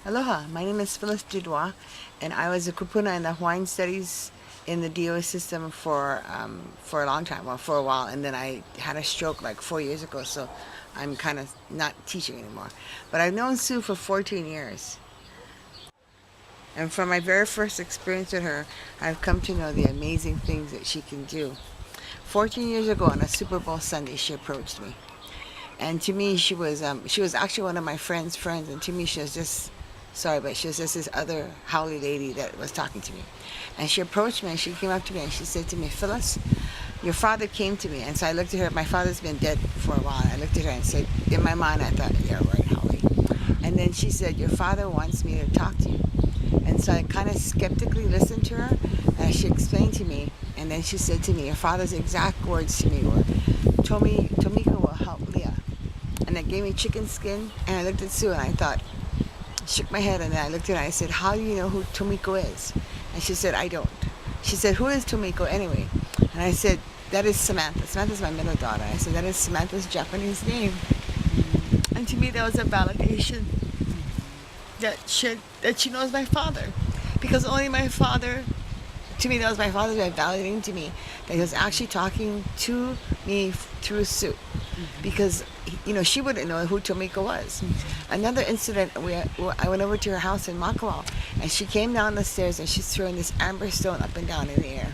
Aloha, my name is Phyllis Dudois, and I was a kupuna in the Hawaiian Studies in the DOA system for a long time, well, for a while, and then I had a stroke like 4 years ago, so I'm kind of not teaching anymore. But I've known Sue for 14 years, and from my very first experience with her, I've come to know the amazing things that she can do. 14 years ago on a Super Bowl Sunday, she approached me. And to me, she was actually one of my friends, and to me, she was just sorry, but she was just this other haole lady that was talking to me. And she approached me, and she came up to me, and she said to me, Phyllis, your father came to me. And so I looked at her. My father's been dead for a while. I looked at her and said, in my mind, I thought, yeah, right, Holly. And then she said, your father wants me to talk to you. And so I kind of skeptically listened to her, and she explained to me. And then she said to me, your father's exact words to me were, Tomika will help Leah. And that gave me chicken skin. And I looked at Sue, and I thought, shook my head, and then I looked at her and I said, how do you know who Tomiko is? And she said, I don't. She said, who is Tomiko anyway? And I said, that is Samantha. Samantha's my middle daughter. I said, that is Samantha's Japanese name. And to me, that was a validation that she knows my father. Because only my father, to me, that was my father's way of validating to me that he was actually talking to me through Sue. Because, she wouldn't know who Tomiko was. Another incident, I went over to her house in Makawao, and she came down the stairs, and she's throwing this amber stone up and down in the air.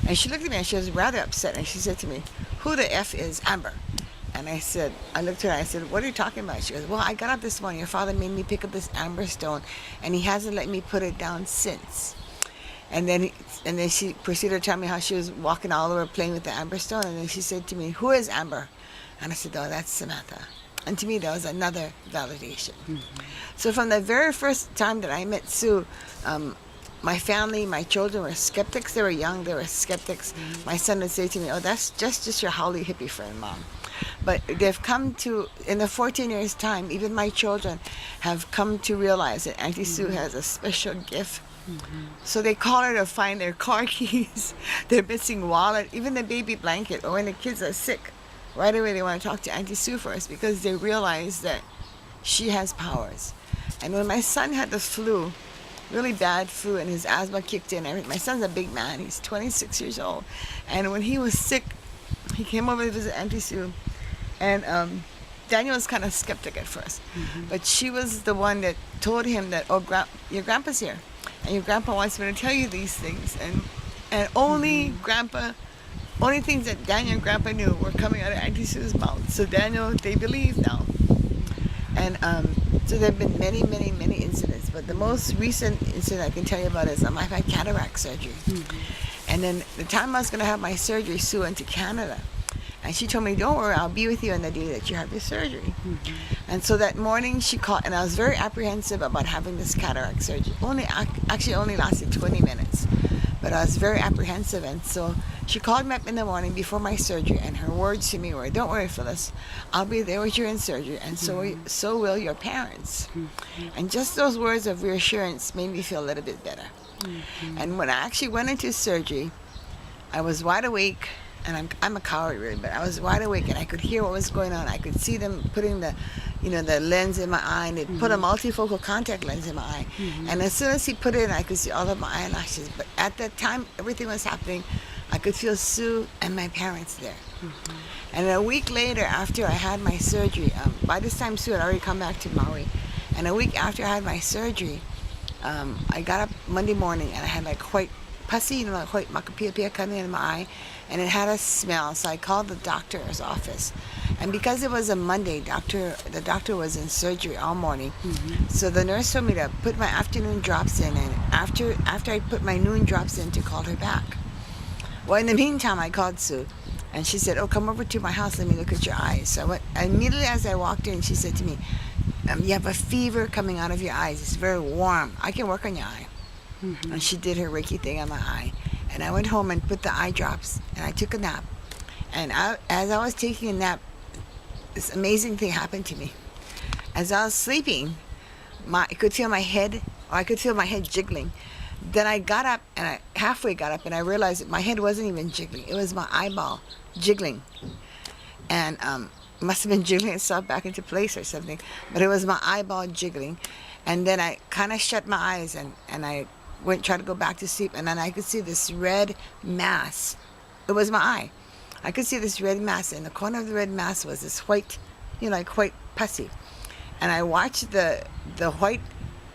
And she looked at me, and she was rather upset, and she said to me, who the F is Amber? And I looked at her, and I said, what are you talking about? She goes, well, I got up this morning. Your father made me pick up this amber stone, and he hasn't let me put it down since. And then she proceeded to tell me how she was walking all over playing with the amber stone. And then she said to me, who is Amber? And I said, oh, that's Samantha. And to me, that was another validation. So from the very first time that I met Sue, my family, my children were skeptics. They were young. They were skeptics. My son would say to me, oh, that's just your haole hippie friend, Mom. But they've come to, in the 14 years' time, even my children have come to realize that Auntie Sue has a special gift. So they call her to find their car keys, their missing wallet, even the baby blanket, or when the kids are sick. Right away they want to talk to Auntie Sue first because they realize that she has powers. And when my son had the flu, really bad flu, and his asthma kicked in, my son's a big man, he's 26 years old. And when he was sick, he came over to visit Auntie Sue. And Daniel was kind of skeptic at first. But she was the one that told him that, oh, your grandpa's here. And your grandpa wants me to tell you these things. And only things that Daniel and Grandpa knew were coming out of Auntie Sue's mouth. So Daniel, they believe now. And so there have been many, many, many incidents. But the most recent incident I can tell you about is I've had cataract surgery. And then the time I was going to have my surgery, Sue went to Canada. And she told me, don't worry, I'll be with you on the day that you have your surgery. And so that morning she called, and I was very apprehensive about having this cataract surgery. Actually only lasted 20 minutes. But I was very apprehensive, and so she called me up in the morning before my surgery, and her words to me were, don't worry, Phyllis, I'll be there with you in surgery, and so will your parents. And just those words of reassurance made me feel a little bit better. And when I actually went into surgery, I was wide awake. And I'm a coward really, but I was wide awake and I could hear what was going on. I could see them putting the lens in my eye, and they put a multifocal contact lens in my eye. And as soon as he put it in, I could see all of my eyelashes. But at that time, everything was happening. I could feel Sue and my parents there. And a week later, after I had my surgery, by this time Sue had already come back to Maui. And a week after I had my surgery, I got up Monday morning and I had like white pussy, like white makapia coming in my eye, and it had a smell. So I called the doctor's office, and because it was a Monday, the doctor was in surgery all morning. So the nurse told me to put my afternoon drops in, and after I put my noon drops in, to call her back. Well, in the meantime, I called Sue, and she said, oh, come over to my house, let me look at your eyes. So immediately as I walked in, she said to me, you have a fever coming out of your eyes. It's very warm. I can work on your eye. And she did her Reiki thing on my eye. And I went home and put the eye drops, and I took a nap. And as I was taking a nap, this amazing thing happened to me. As I was sleeping, I could feel my head jiggling. Then I got up, and I halfway got up, and I realized that my head wasn't even jiggling. It was my eyeball jiggling. And it must have been jiggling itself back into place or something. But it was my eyeball jiggling. And then I kind of shut my eyes and I went try to go back to sleep, and then I could see this red mass. It was my eye. I could see this red mass. In the corner of the red mass was this white, like white pussy. And I watched the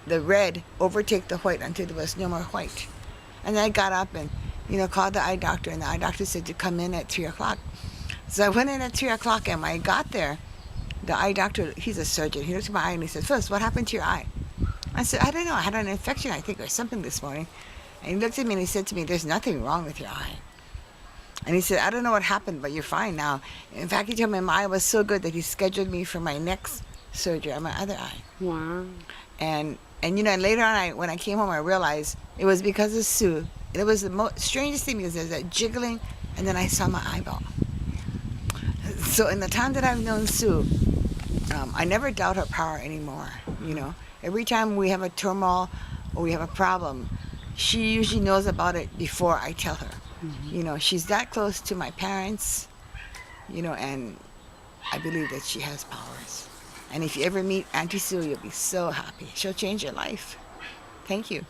red overtake the white until there was no more white. And then I got up and, called the eye doctor, and the eye doctor said to come in at 3 o'clock. So I went in at 3 o'clock, and when I got there, the eye doctor, he's a surgeon, he looked at my eye and he said, "Phyllis, what happened to your eye?" I said, "I don't know, I had an infection, I think, or something this morning." And he looked at me and he said to me, "There's nothing wrong with your eye." And he said, "I don't know what happened, but you're fine now." In fact, he told me my eye was so good that he scheduled me for my next surgery on my other eye. Wow. And later on, when I came home, I realized it was because of Sue. It was the strangest thing, because there's that jiggling, and then I saw my eyeball. So in the time that I've known Sue, I never doubt her power anymore. Every time we have a turmoil or we have a problem, she usually knows about it before I tell her. She's that close to my parents, and I believe that she has powers. And if you ever meet Auntie Sue, you'll be so happy. She'll change your life. Thank you.